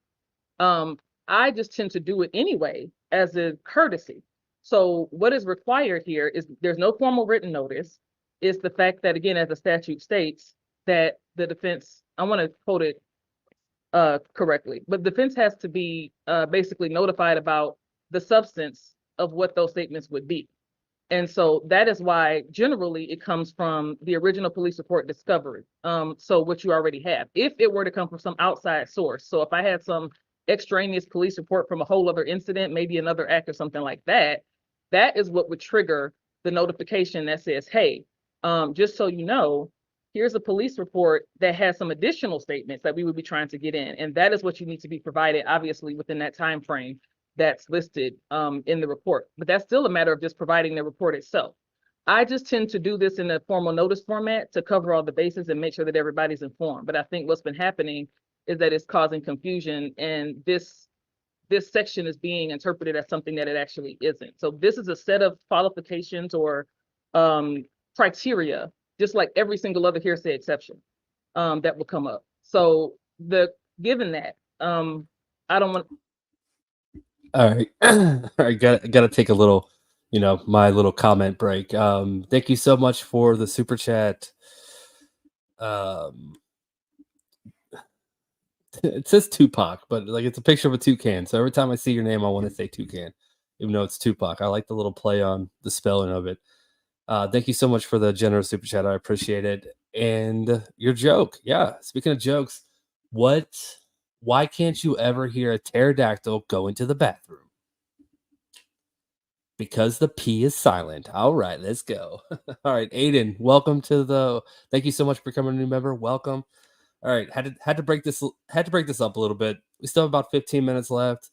I just tend to do it anyway as a courtesy. So what is required here is there's no formal written notice. It's the fact that, again, as the statute states, that the defense, I want to quote it correctly, but defense has to be basically notified about the substance of what those statements would be. And so that is why generally it comes from the original police report discovery. So what you already have, if it were to come from some outside source. So if I had some extraneous police report from a whole other incident, maybe another act or something like that, that is what would trigger the notification that says, hey, just so you know, here's a police report that has some additional statements that we would be trying to get in. And that is what you need to be provided, obviously, within that time frame that's listed in the report. But that's still a matter of just providing the report itself. I just tend to do this in a formal notice format to cover all the bases and make sure that everybody's informed. But I think what's been happening is that it's causing confusion, and this section is being interpreted as something that it actually isn't. So this is a set of qualifications or criteria, just like every single other hearsay exception that will come up. So given that, I don't want. All right. All right. Got to take a little, my little comment break. Thank you so much for the super chat. It says Tupac, but like it's a picture of a toucan. So every time I see your name, I want to say toucan, even though it's Tupac. I like the little play on the spelling of it. Thank you so much for the generous super chat. I appreciate it. And your joke. Yeah. Speaking of jokes, why can't you ever hear a pterodactyl go into the bathroom? Because the P is silent. All right, let's go. All right, Aiden, welcome to thank you so much for becoming a new member. Welcome. All right, had to break this up a little bit. We still have about 15 minutes left.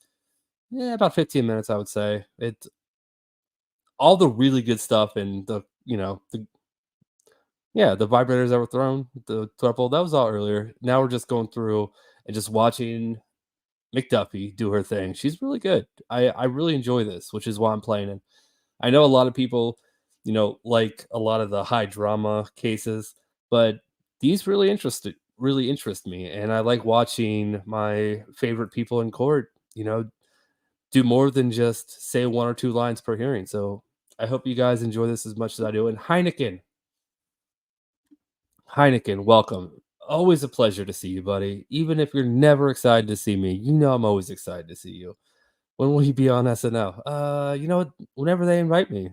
Yeah, about 15 minutes, I would say. all the really good stuff and the the vibrators that were thrown, the thruple, that was all earlier. Now we're just going through and just watching McDuffie do her thing. She's really good. I really enjoy this, which is why I'm playing it. I know a lot of people, like a lot of the high drama cases, but these really interest me, and I like watching my favorite people in court, do more than just say one or two lines per hearing. So I hope you guys enjoy this as much as I do. And Heineken, welcome. Always a pleasure to see you, buddy. Even if you're never excited to see me, I'm always excited to see you. When will you be on SNL? Whenever they invite me.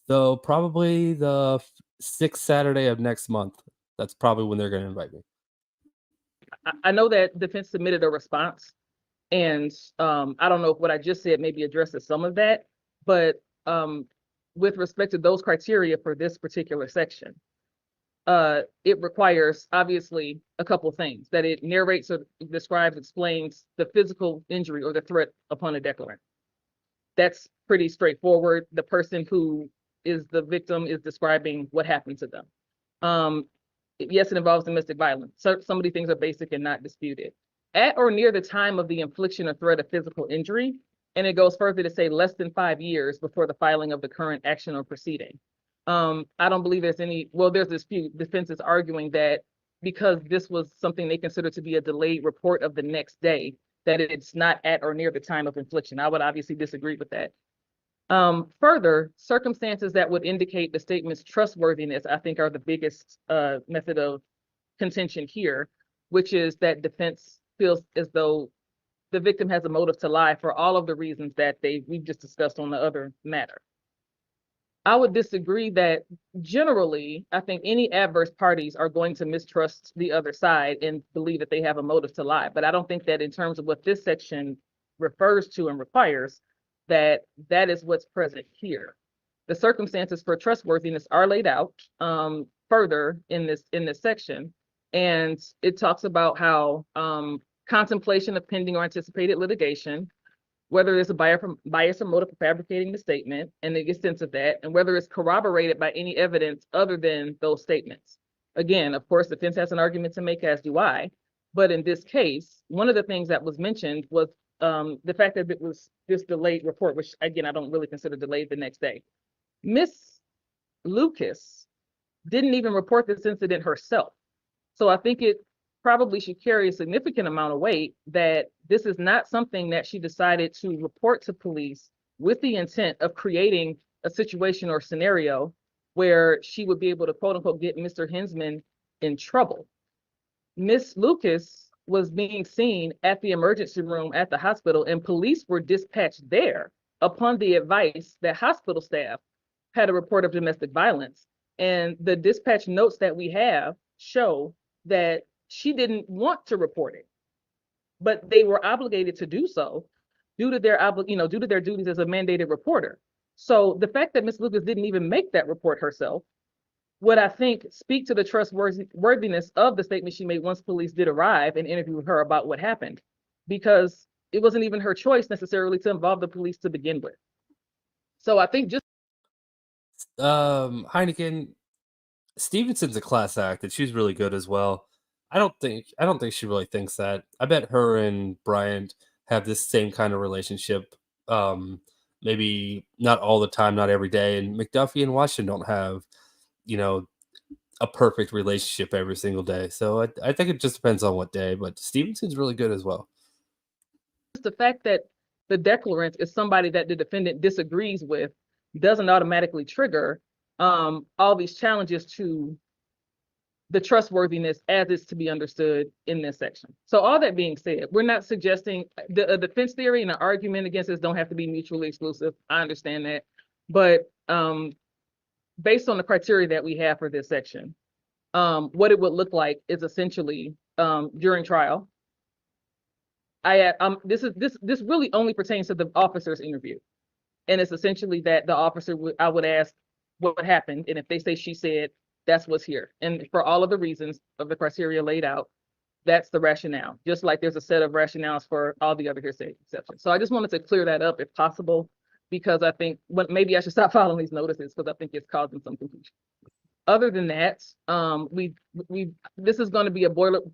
So probably the sixth Saturday of next month. That's probably when they're going to invite me. I know that defense submitted a response, and I don't know if what I just said maybe addresses some of that, but with respect to those criteria for this particular section, it requires obviously a couple things: that it narrates or describes, explains the physical injury or the threat upon a declarant. That's pretty straightforward. The person who is the victim is describing what happened to them. Yes, it involves domestic violence. So some of these things are basic and not disputed. At or near the time of the infliction or threat of physical injury, and it goes further to say less than 5 years before the filing of the current action or proceeding. I don't believe there's there's a dispute. Defense is arguing that because this was something they consider to be a delayed report of the next day, that it's not at or near the time of infliction. I would obviously disagree with that. Further, circumstances that would indicate the statement's trustworthiness, I think, are the biggest method of contention here, which is that defense feels as though the victim has a motive to lie for all of the reasons that we've just discussed on the other matter. I would disagree that generally, I think any adverse parties are going to mistrust the other side and believe that they have a motive to lie. But I don't think that in terms of what this section refers to and requires, that is what's present here. The circumstances for trustworthiness are laid out further in this section, and it talks about how contemplation of pending or anticipated litigation, whether there's a bias or motive for fabricating the statement and the extent of that, and whether it's corroborated by any evidence other than those statements. Again, of course, the defense has an argument to make, as do I, but in this case, one of the things that was mentioned was the fact that it was this delayed report, which again, I don't really consider delayed the next day. Miss Lucas didn't even report this incident herself. So I think it probably should carry a significant amount of weight that this is not something that she decided to report to police with the intent of creating a situation or scenario where she would be able to, quote unquote, get Mr. Hensman in trouble. Miss Lucas was being seen at the emergency room at the hospital, and police were dispatched there upon the advice that hospital staff had a report of domestic violence. And the dispatch notes that we have show that she didn't want to report it, but they were obligated to do so due to their duties as a mandated reporter. So the fact that Ms. Lucas didn't even make that report herself would, I think, speak to the trustworthiness of the statement she made once police did arrive and interview her about what happened, because it wasn't even her choice necessarily to involve the police to begin with. So I think just Heineken, Stevenson's a class act, and she's really good as well. I don't think she really thinks that. I bet her and Bryant have this same kind of relationship. Maybe not all the time, not every day. And McDuffie and Washington don't have, a perfect relationship every single day. So I think it just depends on what day. But Stevenson's really good as well. The fact that the declarant is somebody that the defendant disagrees with doesn't automatically trigger all these challenges to the trustworthiness as it's to be understood in this section. So all that being said, we're not suggesting the defense theory and the argument against this don't have to be mutually exclusive. I understand that. But based on the criteria that we have for this section, what it would look like is essentially during trial. This really only pertains to the officer's interview. And it's essentially that the officer I would ask what happened. And if they say she said, that's what's here. And for all of the reasons of the criteria laid out, that's the rationale. Just like there's a set of rationales for all the other hearsay exceptions. So I just wanted to clear that up if possible. because I think maybe I should stop filing these notices because I think it's causing some confusion. Other than that, this is going to be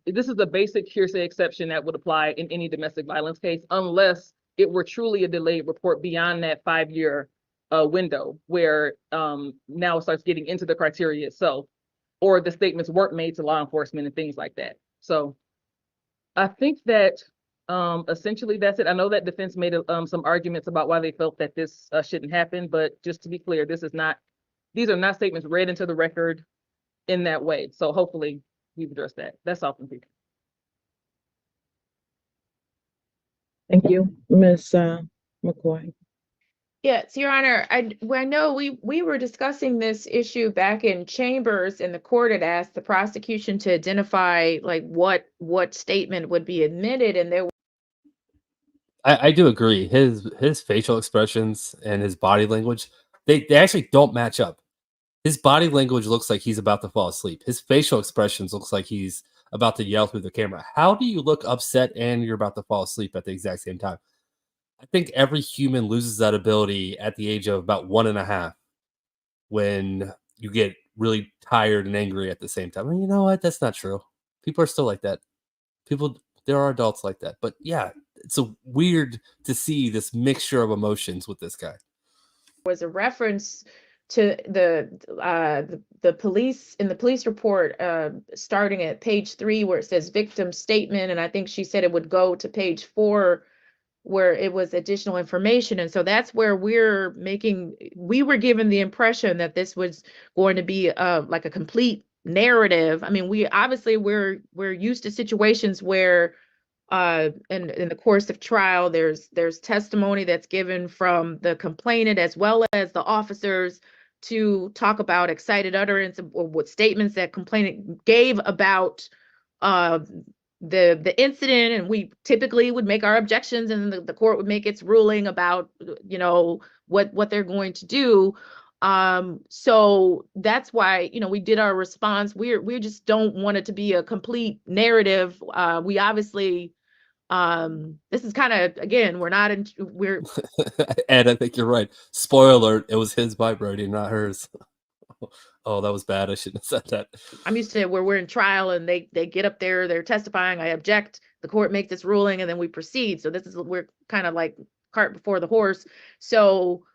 this is a basic hearsay exception that would apply in any domestic violence case, unless it were truly a delayed report beyond that 5-year window where now it starts getting into the criteria itself, or the statements weren't made to law enforcement and things like that. So I think that essentially that's it. I know that defense made some arguments about why they felt that this shouldn't happen, but just to be clear, these are not statements read into the record in that way. So hopefully we've addressed that. That's all from people. Thank you, Ms. McCoy. Yes, Your Honor, I know we were discussing this issue back in chambers, and the court had asked the prosecution to identify like what statement would be admitted, and there I do agree. His facial expressions and his body language, they actually don't match up. His body language looks like he's about to fall asleep. His facial expressions looks like he's about to yell through the camera. How do you look upset and you're about to fall asleep at the exact same time? I think every human loses that ability at the age of about 1.5 when you get really tired and angry at the same time. And you know what? That's not true. People are still like that. There are adults like that. But yeah, it's so weird to see this mixture of emotions with this guy. was a reference to the police in the police report, starting at page 3 where it says victim statement, and I think she said it would go to page 4 where it was additional information. And so that's where we were given the impression that this was going to be like a complete narrative. I mean, we're used to situations where in the course of trial, there's testimony that's given from the complainant as well as the officers to talk about excited utterance or what statements that complainant gave about the incident, and we typically would make our objections, and the court would make its ruling about what they're going to do. So that's why we did our response. We just don't want it to be a complete narrative. We obviously this is kind of, again, we're Ed, I think you're right. Spoiler alert, it was his vibrating, not hers. Oh, that was bad. I shouldn't have said that. I'm used to where we're in trial and they get up there, they're testifying, I object, the court makes its ruling, and then we proceed. So we're kind of like cart before the horse. So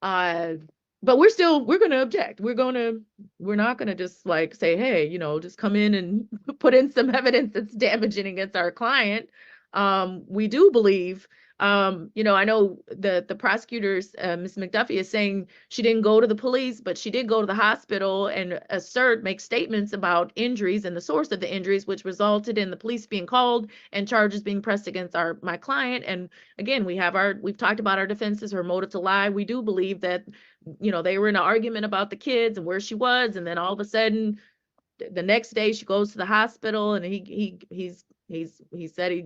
but we're going to object. We're not going to just like say, hey, just come in and put in some evidence that's damaging against our client. We do believe, I know the prosecutors, Ms. McDuffie is saying she didn't go to the police, but she did go to the hospital and make statements about injuries and the source of the injuries, which resulted in the police being called and charges being pressed against my client. And again, we've talked about our defenses, her motive to lie. We do believe that, they were in an argument about the kids and where she was. And then all of a sudden, the next day she goes to the hospital, and he said he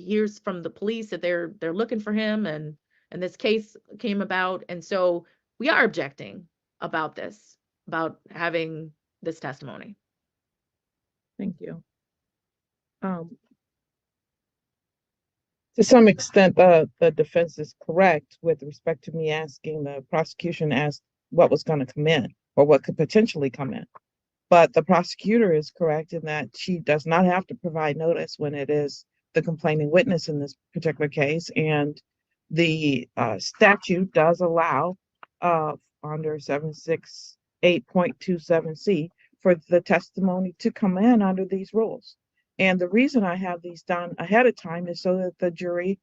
hears from the police that they're looking for him, and this case came about. And so we are objecting about having this testimony. Thank you. To some extent, the defense is correct with respect to me asking the prosecution asked what was going to come in or what could potentially come in. But the prosecutor is correct in that she does not have to provide notice when it is the complaining witness in this particular case. And the statute does allow under 768.27C for the testimony to come in under these rules. And the reason I have these done ahead of time is so that the jury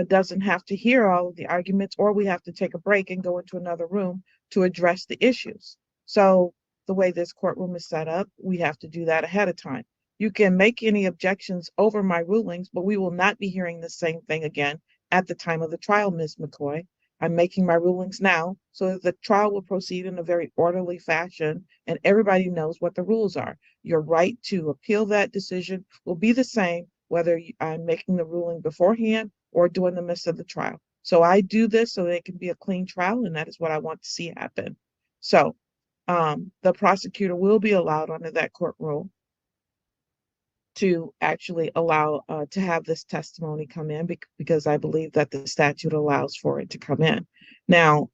doesn't have to hear all of the arguments, or we have to take a break and go into another room to address the issues. So the way this courtroom is set up, we have to do that ahead of time. You can make any objections over my rulings, but we will not be hearing the same thing again at the time of the trial, Ms. McCoy. I'm making my rulings now so that the trial will proceed in a very orderly fashion and everybody knows what the rules are. Your right to appeal that decision will be the same whether I'm making the ruling beforehand or during the midst of the trial. So I do this so that it can be a clean trial, and that is what I want to see happen. So the prosecutor will be allowed under that court rule to actually allow to have this testimony come in because I believe that the statute allows for it to come in. Now,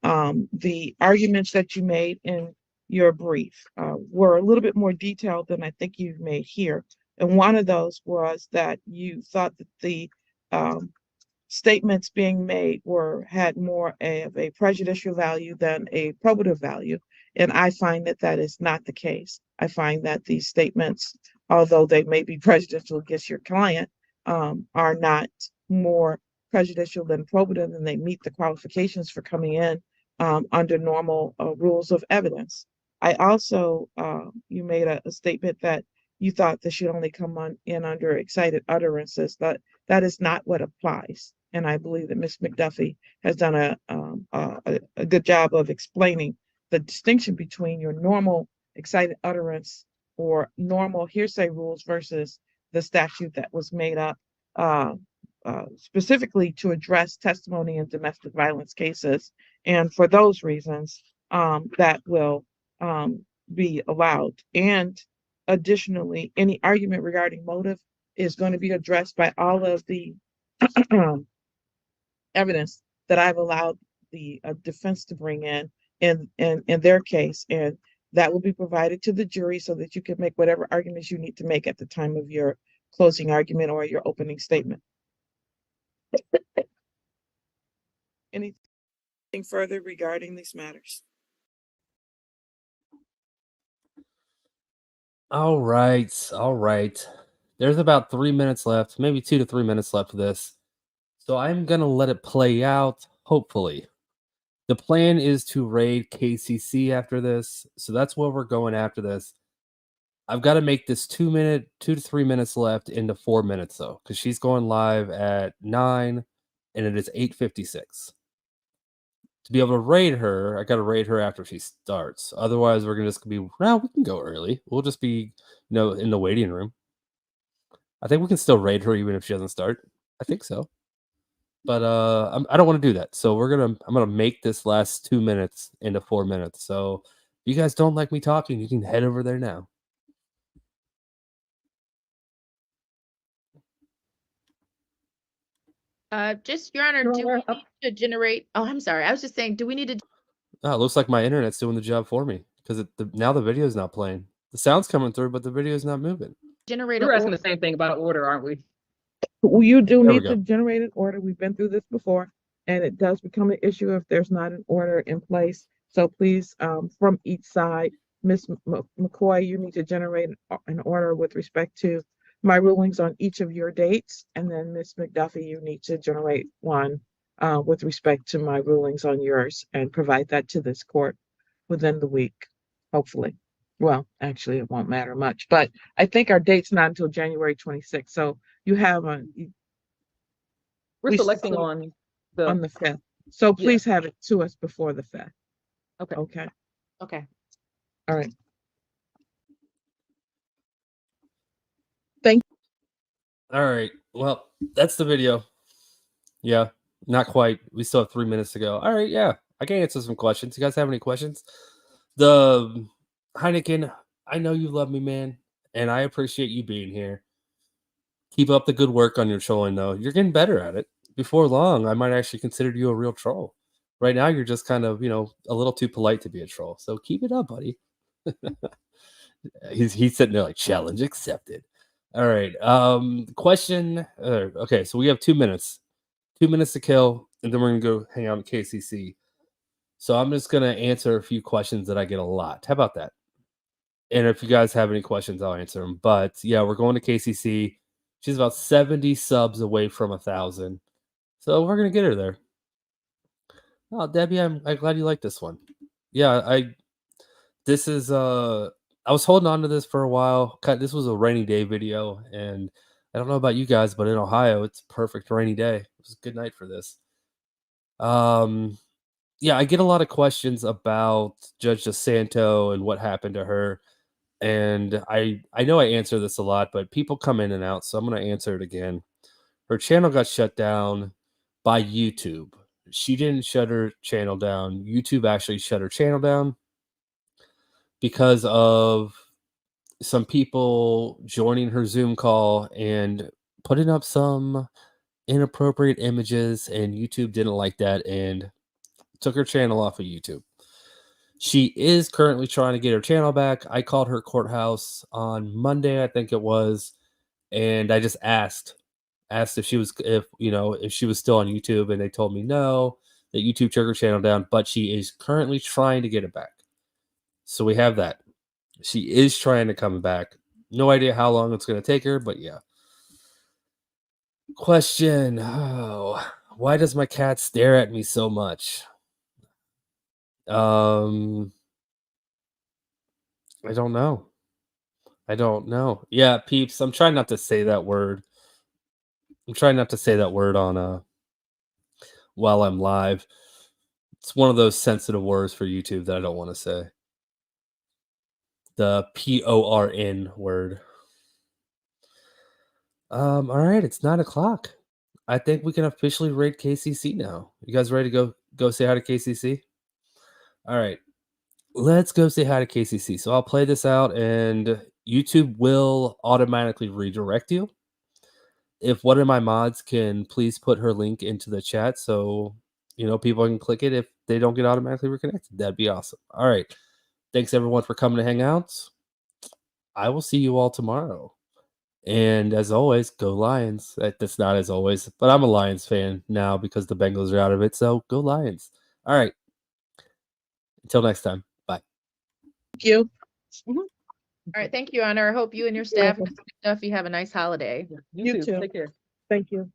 the arguments that you made in your brief were a little bit more detailed than I think you've made here. And one of those was that you thought that the statements being made had more of a prejudicial value than a probative value. And I find that that is not the case. I find that these statements, although they may be prejudicial against your client, are not more prejudicial than probative, and they meet the qualifications for coming in under normal rules of evidence. I also, you made a statement that you thought this should only come in under excited utterances. That is not what applies. And I believe that Ms. McDuffie has done a good job of explaining the distinction between your normal excited utterance or normal hearsay rules versus the statute that was made up specifically to address testimony in domestic violence cases. And for those reasons, that will be allowed. And additionally, any argument regarding motive is going to be addressed by all of the evidence that I've allowed the defense to bring in their case, and that will be provided to the jury so that you can make whatever arguments you need to make at the time of your closing argument or your opening statement. Anything further regarding these matters? All right. There's about 3 minutes left, maybe 2 to 3 minutes left of this. So I'm going to let it play out, hopefully. The plan is to raid KCC after this, so that's where we're going after this. I've got to make this 2 to 3 minutes left into 4 minutes, though, because she's going live at 9, and it is 8:56. To be able to raid her, I got to raid her after she starts. Otherwise, we're just going to be, well, we can go early. We'll just be, in the waiting room. I think we can still raid her even if she doesn't start. I think so. But I don't want to do that. So I'm gonna make this last 2 minutes into 4 minutes. So if you guys don't like me talking, you can head over there now. Just, Your Honor, do we need to generate? Oh, I'm sorry. I was just saying, do we need to Oh, it looks like my internet's doing the job for me because now the video's not playing. The sound's coming through, but the video's not moving. generate We're an asking order? the same thing about order, aren't we? Well, you do There we need go. to generate an order. We've been through this before, and it does become an issue if there's not an order in place. So please, from each side, Ms. McCoy, you need to generate an order with respect to my rulings on each of your dates, and then Ms. McDuffie, you need to generate one with respect to my rulings on yours and provide that to this court within the week, hopefully. Well, actually, it won't matter much, but I think our date's not until January 26th. So you have We're we selecting still- on on the 5th. So please have it to us before the 5th. Okay. Okay. Okay. All right. All right. Well, that's the video. Yeah, not quite. We still have 3 minutes to go. All right. Yeah, I can answer some questions. You guys have any questions? The Heineken, I know you love me, man, and I appreciate you being here. Keep up the good work on your trolling, though. You're getting better at it. Before long, I might actually consider you a real troll. Right now, you're just kind of, a little too polite to be a troll. So keep it up, buddy. He's sitting there like, challenge accepted. All right. Question. Okay, so we have 2 minutes. 2 minutes to kill, and then we're going to go hang out in KCC. So I'm just going to answer a few questions that I get a lot. How about that? And if you guys have any questions, I'll answer them. But yeah, we're going to KCC. She's about 70 subs away from 1,000. So we're going to get her there. Oh, Debbie, I'm glad you like this one. Yeah, I was holding on to this for a while. This was a rainy day video, and I don't know about you guys, but in Ohio, it's a perfect rainy day. It was a good night for this. Yeah, I get a lot of questions about Judge DeSanto and what happened to her. And I know I answer this a lot, but people come in and out, so I'm going to answer it again. Her channel got shut down by YouTube. She didn't shut her channel down. YouTube actually shut her channel down because of some people joining her Zoom call and putting up some inappropriate images, and YouTube didn't like that and took her channel off of YouTube. She is currently trying to get her channel back. I called her courthouse on Monday, I think it was, and I just asked if she was if she was still on YouTube, and they told me no, that YouTube took her channel down, but she is currently trying to get it back. So we have that. She is trying to come back. No idea how long it's going to take her, but yeah. Question. Oh, why does my cat stare at me so much? I don't know. Yeah, peeps, I'm trying not to say that word. On while I'm live. It's one of those sensitive words for YouTube that I don't want to say. The PORN word. All right, it's 9:00. I think we can officially raid KCC now. You guys ready to go say hi to KCC? All right, let's go say hi to KCC. So I'll play this out, and YouTube will automatically redirect you. If one of my mods can please put her link into the chat, so people can click it if they don't get automatically reconnected, that'd be awesome. All right, thanks everyone for coming to hang out. I will see you all tomorrow. And as always, go Lions. That's not as always, but I'm a Lions fan now because the Bengals are out of it. So go Lions. All right. Until next time. Bye. Thank you. All right, thank you, Honor. I hope you and your staff, Mr. McDuffie, have a nice holiday. You You too. too. Take care. Thank you.